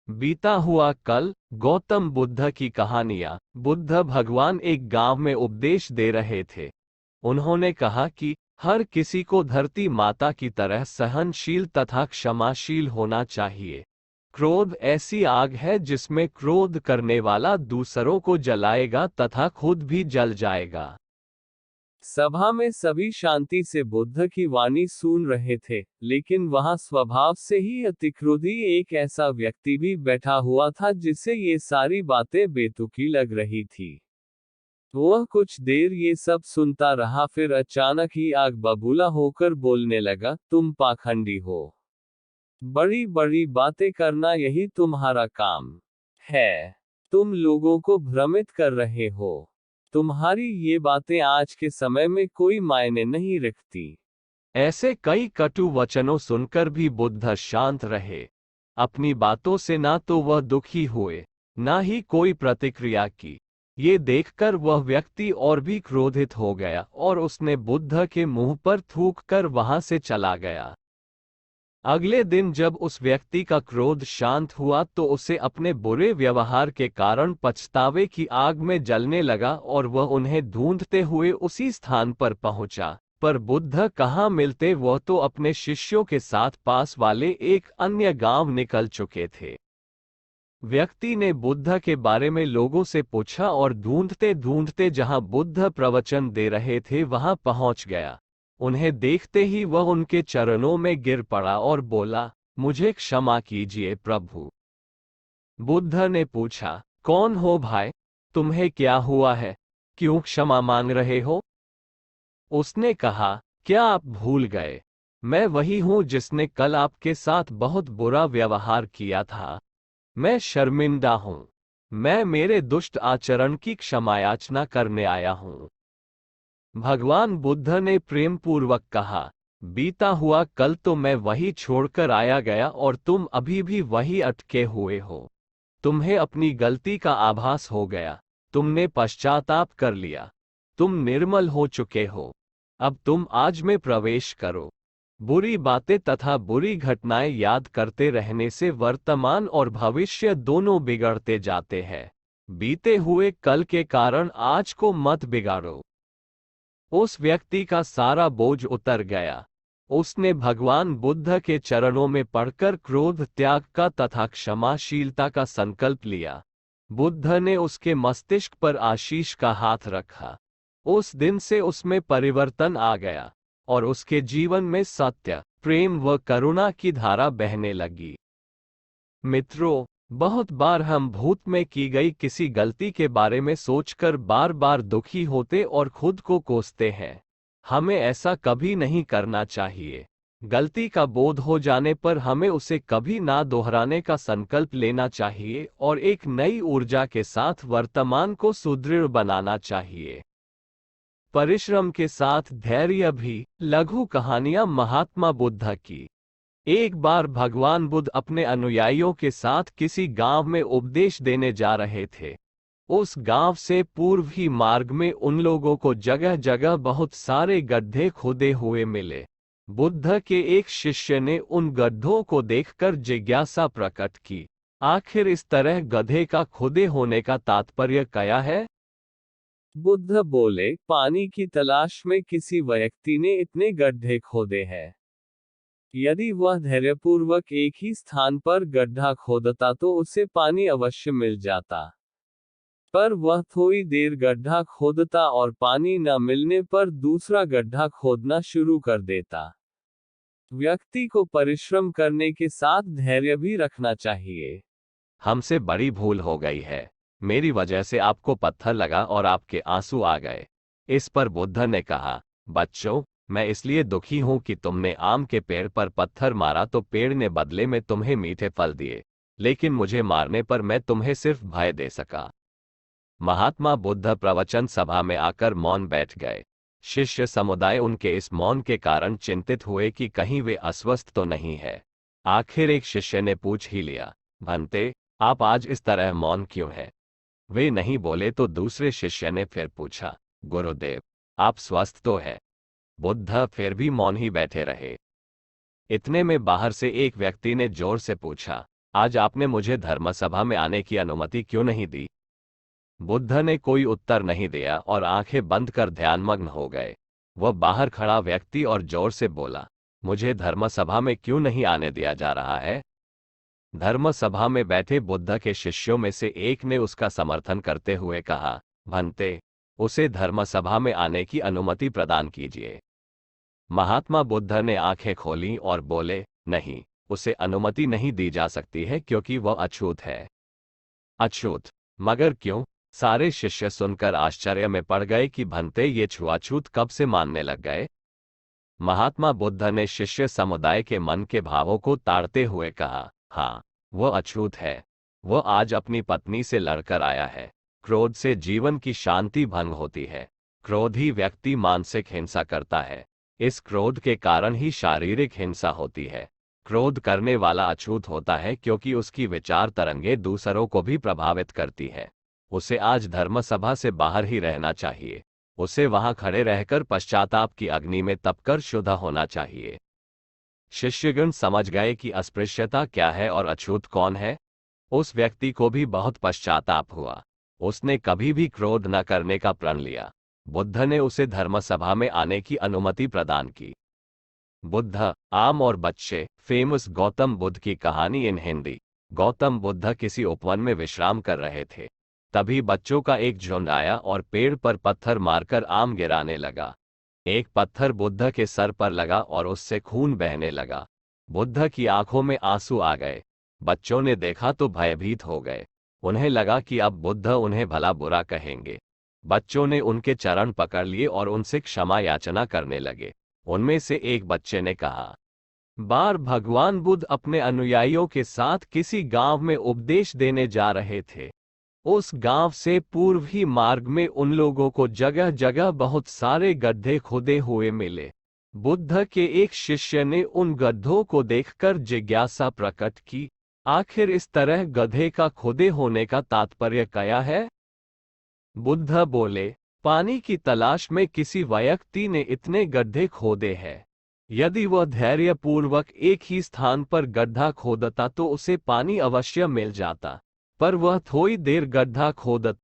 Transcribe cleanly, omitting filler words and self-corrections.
बीता हुआ कल। गौतम बुद्ध की कहानियां। बुद्ध भगवान एक गांव में उपदेश दे रहे थे। उन्होंने कहा कि हर किसी को धरती माता की तरह सहनशील तथा क्षमाशील होना चाहिए। क्रोध ऐसी आग है जिसमें क्रोध करने वाला दूसरों को जलाएगा तथा खुद भी जल जाएगा। सभा में सभी शांति से बुद्ध की वाणी सुन रहे थे, लेकिन वहां स्वभाव से ही अतिक्रोधी एक ऐसा व्यक्ति भी बैठा हुआ था जिसे ये सारी बातें बेतुकी लग रही थी। वह कुछ देर ये सब सुनता रहा, फिर अचानक ही आग बबूला होकर बोलने लगा, तुम पाखंडी हो। बड़ी बड़ी बातें करना यही तुम्हारा काम है। तुम लोगों को भ्रमित कर रहे हो। तुम्हारी ये बातें आज के समय में कोई मायने नहीं रखती। ऐसे कई कटु वचनों सुनकर भी बुद्ध शांत रहे। अपनी बातों से ना तो वह दुखी हुए, ना ही कोई प्रतिक्रिया की। ये देखकर वह व्यक्ति और भी क्रोधित हो गया और उसने बुद्ध के मुंह पर थूक कर वहां से चला गया। अगले दिन जब उस व्यक्ति का क्रोध शांत हुआ तो उसे अपने बुरे व्यवहार के कारण पछतावे की आग में जलने लगा और वह उन्हें ढूंढते हुए उसी स्थान पर पहुंचा। पर बुद्ध कहाँ मिलते, वह तो अपने शिष्यों के साथ पास वाले एक अन्य गांव निकल चुके थे। व्यक्ति ने बुद्ध के बारे में लोगों से पूछा और ढूंढते ढूंढते जहां बुद्ध प्रवचन दे रहे थे वहां पहुंच गया। उन्हें देखते ही वह उनके चरणों में गिर पड़ा और बोला, मुझे क्षमा कीजिए प्रभु। बुद्ध ने पूछा, कौन हो भाई? तुम्हें क्या हुआ है? क्यों क्षमा मांग रहे हो? उसने कहा, क्या आप भूल गए? मैं वही हूं जिसने कल आपके साथ बहुत बुरा व्यवहार किया था। मैं शर्मिंदा हूं। मैं मेरे दुष्ट आचरण की क्षमायाचना करने आया हूं। भगवान बुद्ध ने प्रेम पूर्वक कहा, बीता हुआ कल तो मैं वही छोड़कर आया गया और तुम अभी भी वही अटके हुए हो। तुम्हें अपनी गलती का आभास हो गया। तुमने पश्चाताप कर लिया। तुम निर्मल हो चुके हो। अब तुम आज में प्रवेश करो। बुरी बातें तथा बुरी घटनाएं याद करते रहने से वर्तमान और भविष्य दोनों बिगड़ते जाते हैं। बीते हुए कल के कारण आज को मत बिगाड़ो। उस व्यक्ति का सारा बोझ उतर गया। उसने भगवान बुद्ध के चरणों में पड़कर क्रोध त्याग का तथा क्षमाशीलता का संकल्प लिया। बुद्ध ने उसके मस्तिष्क पर आशीष का हाथ रखा। उस दिन से उसमें परिवर्तन आ गया और उसके जीवन में सत्य, प्रेम व करुणा की धारा बहने लगी। मित्रों, बहुत बार हम भूत में की गई किसी गलती के बारे में सोचकर बार बार दुखी होते और खुद को कोसते हैं। हमें ऐसा कभी नहीं करना चाहिए। गलती का बोध हो जाने पर हमें उसे कभी ना दोहराने का संकल्प लेना चाहिए और एक नई ऊर्जा के साथ वर्तमान को सुदृढ़ बनाना चाहिए। परिश्रम के साथ धैर्य भी। लघु कहानियां महात्मा बुद्ध की। एक बार भगवान बुद्ध अपने अनुयायियों के साथ किसी गांव में उपदेश देने जा रहे थे। उस गांव से पूर्व ही मार्ग में उन लोगों को जगह जगह बहुत सारे गड्ढे खोदे हुए मिले। बुद्ध के एक शिष्य ने उन गड्ढों को देखकर जिज्ञासा प्रकट की, आखिर इस तरह गड्ढे का खोदे होने का तात्पर्य क्या है? बुद्ध बोले, पानी की तलाश में किसी व्यक्ति ने इतने गड्ढे खोदे हैं। यदि वह धैर्यपूर्वक एक ही स्थान पर गड्ढा खोदता तो उसे पानी अवश्य मिल जाता। पर वह थोड़ी देर गड्ढा खोदता और पानी न मिलने पर दूसरा गड्ढा खोदना शुरू कर देता। व्यक्ति को परिश्रम करने के साथ धैर्य भी रखना चाहिए। हमसे बड़ी भूल हो गई है। मेरी वजह से आपको पत्थर लगा और आपके आंसू आ गए। इस पर बुद्ध ने कहा, बच्चों, मैं इसलिए दुखी हूं कि तुमने आम के पेड़ पर पत्थर मारा तो पेड़ ने बदले में तुम्हें मीठे फल दिए, लेकिन मुझे मारने पर मैं तुम्हें सिर्फ भय दे सका। महात्मा बुद्ध प्रवचन सभा में आकर मौन बैठ गए। शिष्य समुदाय उनके इस मौन के कारण चिंतित हुए कि कहीं वे अस्वस्थ तो नहीं है। आखिर एक शिष्य ने पूछ ही लिया, भंते, आप आज इस तरह मौन क्यों हैं? वे नहीं बोले तो दूसरे शिष्य ने फिर पूछा, गुरुदेव, आप स्वस्थ तो हैं? बुद्ध फिर भी मौन ही बैठे रहे। इतने में बाहर से एक व्यक्ति ने जोर से पूछा, आज आपने मुझे धर्मसभा में आने की अनुमति क्यों नहीं दी? बुद्ध ने कोई उत्तर नहीं दिया और आंखें बंद कर ध्यानमग्न हो गए। वह बाहर खड़ा व्यक्ति और जोर से बोला, मुझे धर्मसभा में क्यों नहीं आने दिया जा रहा है? धर्मसभा में बैठे बुद्ध के शिष्यों में से एक ने उसका समर्थन करते हुए कहा, भंते, उसे धर्मसभा में आने की अनुमति प्रदान कीजिए। महात्मा बुद्ध ने आंखें खोलीं और बोले, नहीं, उसे अनुमति नहीं दी जा सकती है क्योंकि वह अछूत है। अछूत? मगर क्यों? सारे शिष्य सुनकर आश्चर्य में पड़ गए कि भंते ये छुआछूत कब से मानने लग गए। महात्मा बुद्ध ने शिष्य समुदाय के मन के भावों को ताड़ते हुए कहा, हाँ, वह अछूत है। वह आज अपनी पत्नी से लड़कर आया है। क्रोध से जीवन की शांति भंग होती है। क्रोधी व्यक्ति मानसिक हिंसा करता है। इस क्रोध के कारण ही शारीरिक हिंसा होती है। क्रोध करने वाला अछूत होता है क्योंकि उसकी विचार तरंगे दूसरों को भी प्रभावित करती है। उसे आज धर्मसभा से बाहर ही रहना चाहिए। उसे वहां खड़े रहकर पश्चाताप की अग्नि में तपकर शुद्ध होना चाहिए। शिष्यगण समझ गए कि अस्पृश्यता क्या है और अछूत कौन है। उस व्यक्ति को भी बहुत पश्चाताप हुआ। उसने कभी भी क्रोध न करने का प्रण लिया। बुद्ध ने उसे धर्मसभा में आने की अनुमति प्रदान की। बुद्ध, आम और बच्चे, फेमस गौतम बुद्ध की कहानी इन हिंदी। गौतम बुद्ध किसी उपवन में विश्राम कर रहे थे। तभी बच्चों का एक झुंड आया और पेड़ पर पत्थर मारकर आम गिराने लगा। एक पत्थर बुद्ध के सर पर लगा और उससे खून बहने लगा। बुद्ध की आंखों में आंसू आ गए। बच्चों ने देखा तो भयभीत हो गए। उन्हें लगा कि अब बुद्ध उन्हें भला बुरा कहेंगे। बच्चों ने उनके चरण पकड़ लिए और उनसे क्षमा याचना करने लगे। उनमें से एक बच्चे ने कहा, बार भगवान बुद्ध अपने अनुयायियों के साथ किसी गांव में उपदेश देने जा रहे थे। उस गांव से पूर्व ही मार्ग में उन लोगों को जगह जगह बहुत सारे गड्ढे खोदे हुए मिले। बुद्ध के एक शिष्य ने उन गड्ढों को देखकर जिज्ञासा प्रकट की, आखिर इस तरह गड्ढे का खोदे होने का तात्पर्य क्या है? बुद्ध बोले, पानी की तलाश में किसी व्यक्ति ने इतने गड्ढे खोदे हैं। यदि वह धैर्यपूर्वक एक ही स्थान पर गड्ढा खोदता तो उसे पानी अवश्य मिल जाता, पर वह थोड़ी देर गड्ढा खोदता